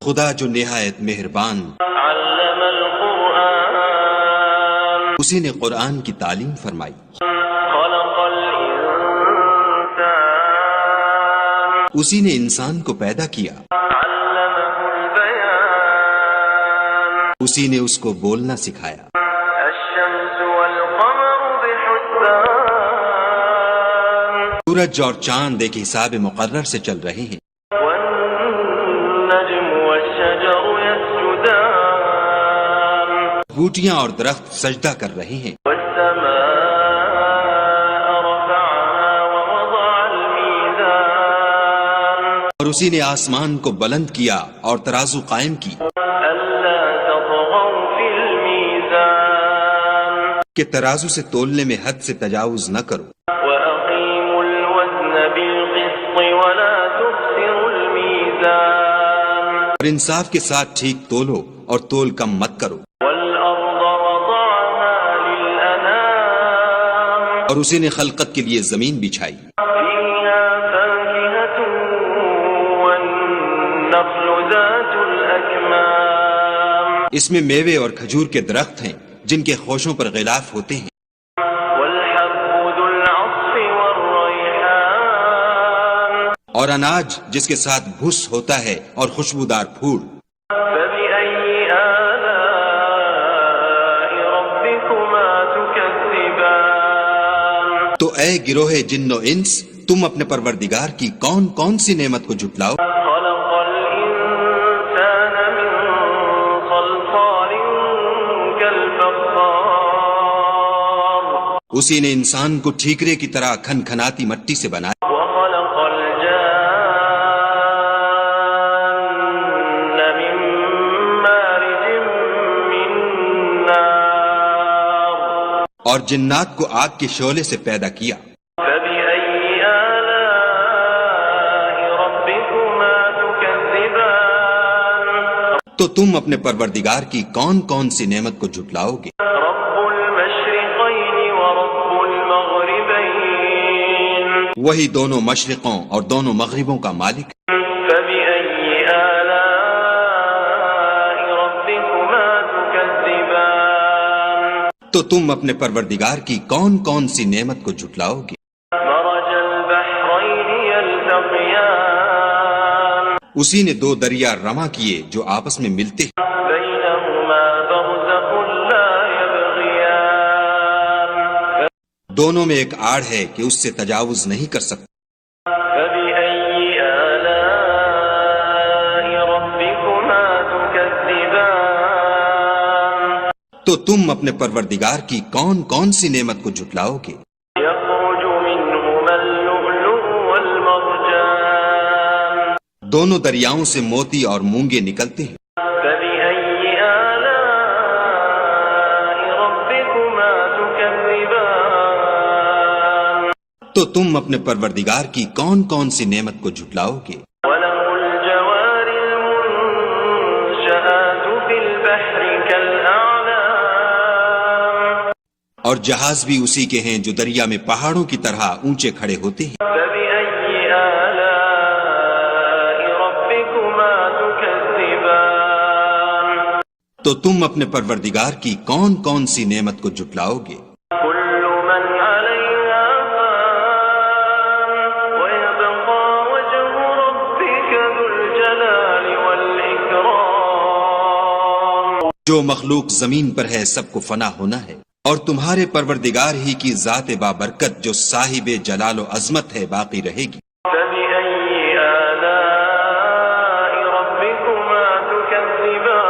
خدا جو نہایت مہربان، علم القرآن، اسی نے قرآن کی تعلیم فرمائی، خلق الإنسان، اسی نے انسان کو پیدا کیا، علمه البيان، اسی نے اس کو بولنا سکھایا، الشمس والقمر بحسبان، سورج اور چاند ایک حساب مقرر سے چل رہے ہیں، والنجم والشجر يسجدان، بوٹیاں اور درخت سجدہ کر رہے ہیں، والسماء رفعها ووضع الميزان، اور اسی نے آسمان کو بلند کیا اور ترازو قائم کی ألا تطغوا في الميزان، کہ ترازو سے تولنے میں حد سے تجاوز نہ کرو، وأقيموا الوزن بالقسط ولا تخسروا الميزان، اور انصاف کے ساتھ ٹھیک تولو اور تول کم مت کرو، والأرض وضعها للأنام، اور اسی نے خلقت کے لیے زمین بچھائی، فيها فاكهة والنخل ذات الأكمام، اس میں میوے اور کھجور کے درخت ہیں جن کے خوشوں پر غلاف ہوتے ہیں، والحب ذو العصف والريحان، اور اناج جس کے ساتھ بھس ہوتا ہے اور خوشبودار پھول، فبأي آلاء ربكما تكذبان، تو اے گروہ جن و انس، تم اپنے پروردگار کی کون کون سی نعمت کو جھٹلاؤ؟ خلق الإنسان من صلصال كالفخار، اسی نے انسان کو ٹھیکرے کی طرح کھن کھناتی مٹی سے بنایا، وخلق الجان من مارج من نار، اور جنات کو آگ کے شعلے سے پیدا کیا، فبأي آلاء ربكما تكذبان، تو تم اپنے پروردگار کی کون کون سی نعمت کو جھٹلاؤ گے؟ رب المشرقين ورب المغربين، وہی دونوں مشرقوں اور دونوں مغربوں کا مالک، فبأي آلاء ربكما تكذبان، تو تم اپنے پروردگار کی کون کون سی نعمت کو جھٹلاؤ گے؟ مرج البحرين يلتقيان، اسی نے دو دریا رواں کیے جو آپس میں ملتے ہیں، بينهما برزخ لا يبغيان، دونوں میں ایک آڑ ہے کہ اس سے تجاوز نہیں کر سکتے، فبأي آلاء ربكما تكذبان، تو تم اپنے پروردگار کی کون کون سی نعمت کو جھٹلاؤ گے؟ يخرج منهما اللؤلؤ والمرجان، دونوں دریاؤں سے موتی اور مونگے نکلتے ہیں، فبأي آلاء ربكما تكذبان، تو تم اپنے پروردگار کی کون کون سی نعمت کو جھٹلاؤ گے؟ وله الجوار المنشآت في البحر كالأعلام، اور جہاز بھی اسی کے ہیں جو دریا میں پہاڑوں کی طرح اونچے کھڑے ہوتے ہیں، فبأي آلاء ربكما تكذبان، تو تم اپنے پروردگار کی کون کون سی نعمت کو جھٹلاؤ گے؟ كل من عليها فان ويبقى وجه ربك ذو الجلال والإكرام، جو مخلوق زمین پر ہے سب کو فنا ہونا ہے، اور تمہارے پروردگار ہی کی ذات بابرکت جو صاحب جلال و عظمت ہے باقی رہے گی، فبأي آلاء ربكما تكذبان،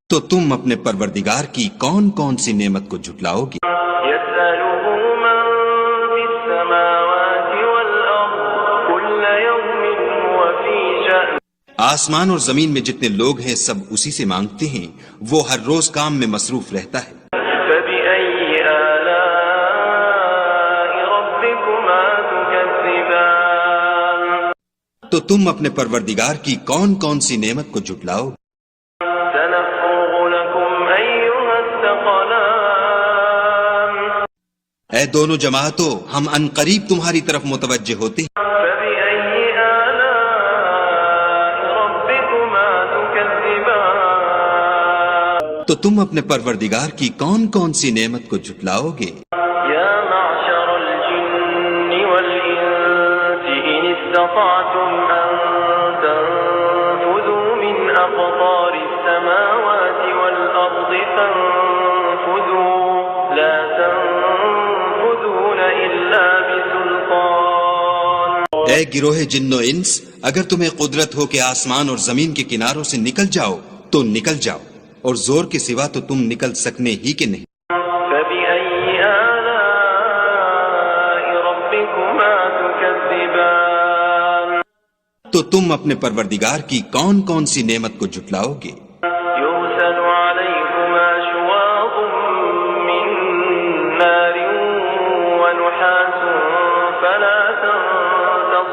تو تم اپنے پروردگار کی کون کون سی نعمت کو جھٹلاؤ گے؟ يسأله من في السماوات والأرض كل يوم هو في شأن، آسمان اور زمین میں جتنے لوگ ہیں سب اسی سے مانگتے ہیں، وہ ہر روز کام میں مصروف رہتا ہے، فبأي آلاء ربكما تكذبان، تو تم اپنے پروردگار کی کون کون سی نعمت کو جھٹلاؤ گے؟ سنفرغ لكم أيها الثقلان، اے دونوں جماعتوں، ہم عنقریب تمہاری طرف متوجہ ہوتے ہیں، فبأي آلاء تو تم اپنے پروردگار کی کون کون سی نعمت کو جھٹلاؤ گے؟ يا معشر الجن والإنس إن استطعتم أن تنفذوا من أقطار السماوات والأرض فانفذوا لا تنفذون إلا بسلطان. اے گروہ جن و انس، اگر تمہیں قدرت ہو کہ آسمان اور زمین کے کناروں سے نکل جاؤ تو نکل جاؤ، اور زور کے سوا تو تم نکل سکنے ہی کہ نہیں. فبأي آلاء ربكما تكذبان. تو تم اپنے پروردگار کی کون کون سی نعمت کو جھٹلاؤ گے؟ يرسل عليكما شواظ من نار ونحاس فلا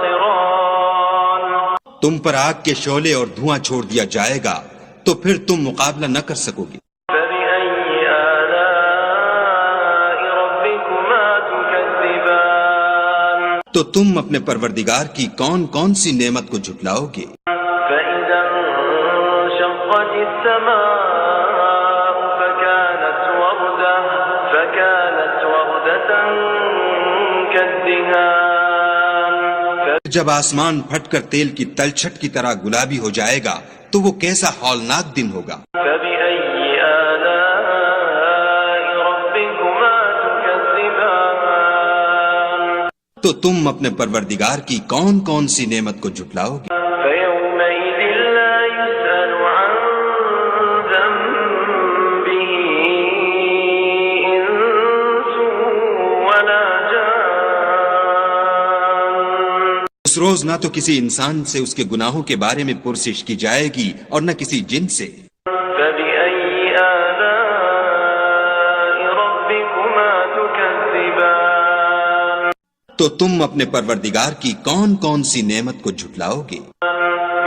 تنتصران. تم پر آگ کے شعلے اور دھواں چھوڑ دیا جائے گا تو پھر تم مقابلہ نہ کر سکو گے. فبأي آلاء ربكما تكذبان. تو تم اپنے پروردگار کی کون کون سی نعمت کو جھٹلاؤ گے؟ فإذا انشقت السماء فكانت وردة كالدهان. جب آسمان پھٹ کر تیل کی تلچھٹ کی طرح گلابی ہو جائے گا تو وہ کیسا ہولناک دن ہوگا. فبأي آلاء ربكما تكذبان. تو تم اپنے پروردگار کی کون کون سی نعمت کو جھٹلاؤ گے؟ فيومئذ لا يسأل عن ذنبه إنس ولا جان. اس روز نہ تو کسی انسان سے اس کے گناہوں کے بارے میں پرسش کی جائے گی اور نہ کسی جن سے. فبأي آلاء ربكما تكذبان. تو تم اپنے پروردگار کی کون کون سی نعمت کو جھٹلاؤ گے؟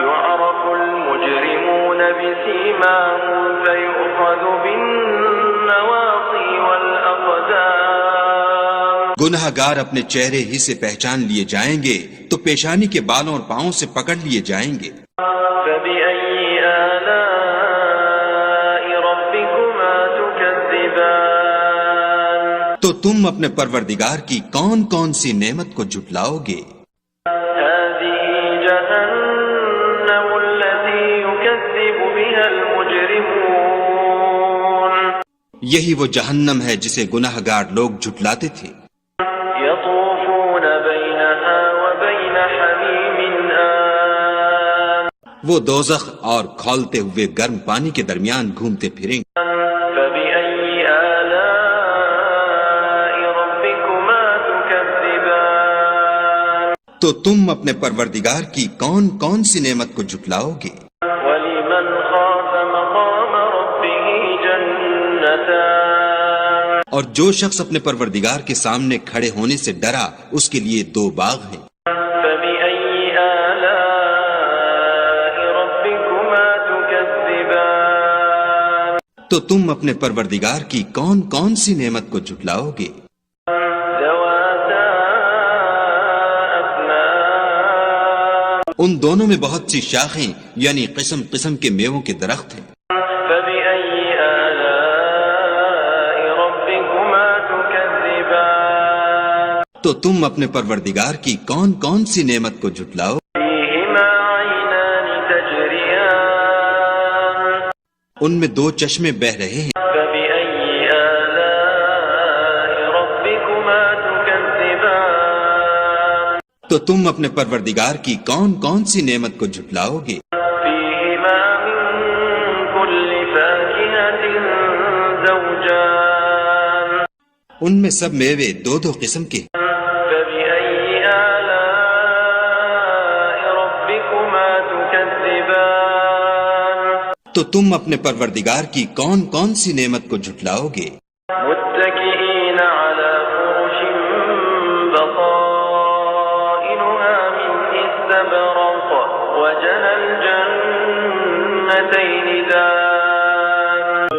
يعرف المجرمون بسيماهم فيؤخذ بالنواصي والأقدام. گناہ گار اپنے چہرے ہی سے پہچان لیے جائیں گے تو پیشانی کے بالوں اور پاؤں سے پکڑ لیے جائیں گے. فبأي آلاء ربكما تكذبان. تو تم اپنے پروردگار کی کون کون سی نعمت کو جھٹلاؤ گے؟ هذه جهنم التي يكذب بها المجرمون. یہی وہ جہنم ہے جسے گناہ گار لوگ جھٹلاتے تھے. يطوفون بينها وبين حميم آن. وہ دوزخ اور کھولتے ہوئے گرم پانی کے درمیان گھومتے پھریں گے. فبأي آلاء ربكما تكذبان. تو تم اپنے پروردگار کی کون کون سی نعمت کو جھٹلاؤ گے؟ ولمن خاف مقام ربه جنتان. اور جو شخص اپنے پروردگار کے سامنے کھڑے ہونے سے ڈرا اس کے لیے دو باغ ہیں. فبأي آلاء ربكما تكذبان. تو تم اپنے پروردگار کی کون کون سی نعمت کو جھٹلاؤ گے؟ ذواتا أفنان. ان دونوں میں بہت سی شاخیں یعنی قسم قسم کے میووں کے درخت ہیں. فبأي آلاء ربكما تكذبان. تو تم اپنے پروردگار کی کون کون سی نعمت کو جھٹلاؤ؟ فيهما عينان تجريان. ان میں دو چشمے بہ رہے ہیں. فبأي آلاء ربكما تكذبان. تو تم اپنے پروردگار کی کون کون سی نعمت کو جھٹلاؤ گے؟ فيهما من كل فاكهة زوجان. ان میں سب میوے دو دو قسم کے ہیں. فبأي آلاء ربكما تكذبان. تو تم اپنے پروردگار کی کون کون سی نعمت کو جھٹلاؤ گے؟ متكئين على فرش بطائنها من استبرق وجنى الجنتين دان.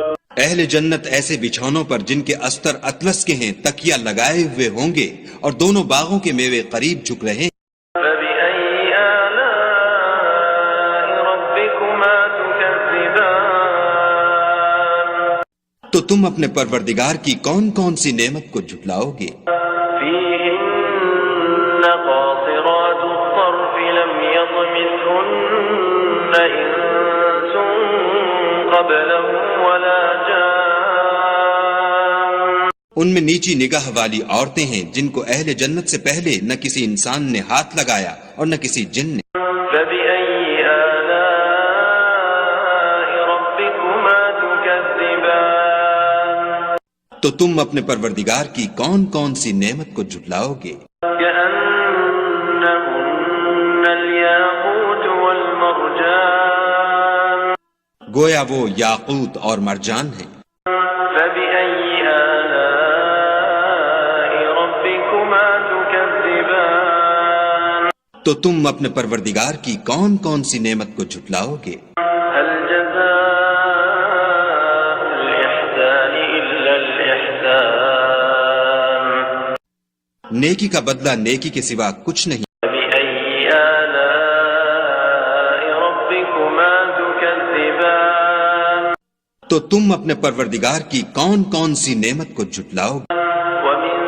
اہل جنت ایسے بچھونوں پر جن کے استر اطلس کے ہیں تکیہ لگائے ہوئے ہوں گے اور دونوں باغوں کے میوے قریب جھک رہے ہیں. فبأي آلاء ربكما تكذبان. تو تم اپنے پروردگار کی کون کون سی نعمت کو جھٹلاؤ گے؟ فيهن قاصرات الطرف لم يطمثهن إنس قبلهم ولا جان ان میں نیچی نگاہ والی عورتیں ہیں جن کو اہل جنت سے پہلے نہ کسی انسان نے ہاتھ لگایا اور نہ کسی جن نے۔ فبأي آلاء ربكما تكذبان تو تم اپنے پروردگار کی کون کون سی نعمت کو جھٹلاؤ گے؟ كأنهن الياقوت والمرجان گویا وہ یاقوت اور مرجان ہیں۔ فبأي آلاء ربكما تكذبان تو تم اپنے پروردگار کی کون کون سی نعمت کو جھٹلاؤ گے؟ هل جزاء الإحسان إلا الإحسان نیکی کا بدلہ نیکی کے سوا کچھ نہیں۔ فبأي آلاء ربكما تكذبان تو تم اپنے پروردگار کی کون کون سی نعمت کو جھٹلاؤ گے؟ ومن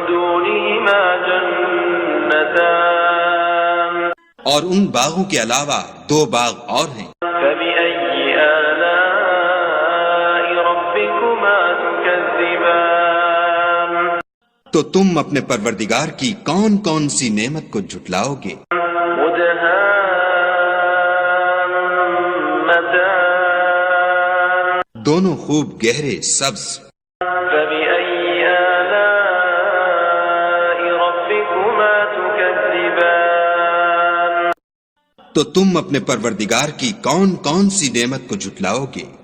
دونهما جنتان اور ان باغوں کے علاوہ دو باغ اور ہیں۔ فبأي آلاء ربكما تكذبان تو تم اپنے پروردگار کی کون کون سی نعمت کو جھٹلاؤ گے؟ مدهامتان دونوں خوب گہرے سبز۔ فبأي آلاء ربكما تكذبان تو تم اپنے پروردگار کی کون کون سی نعمت کو جھٹلاؤ گے؟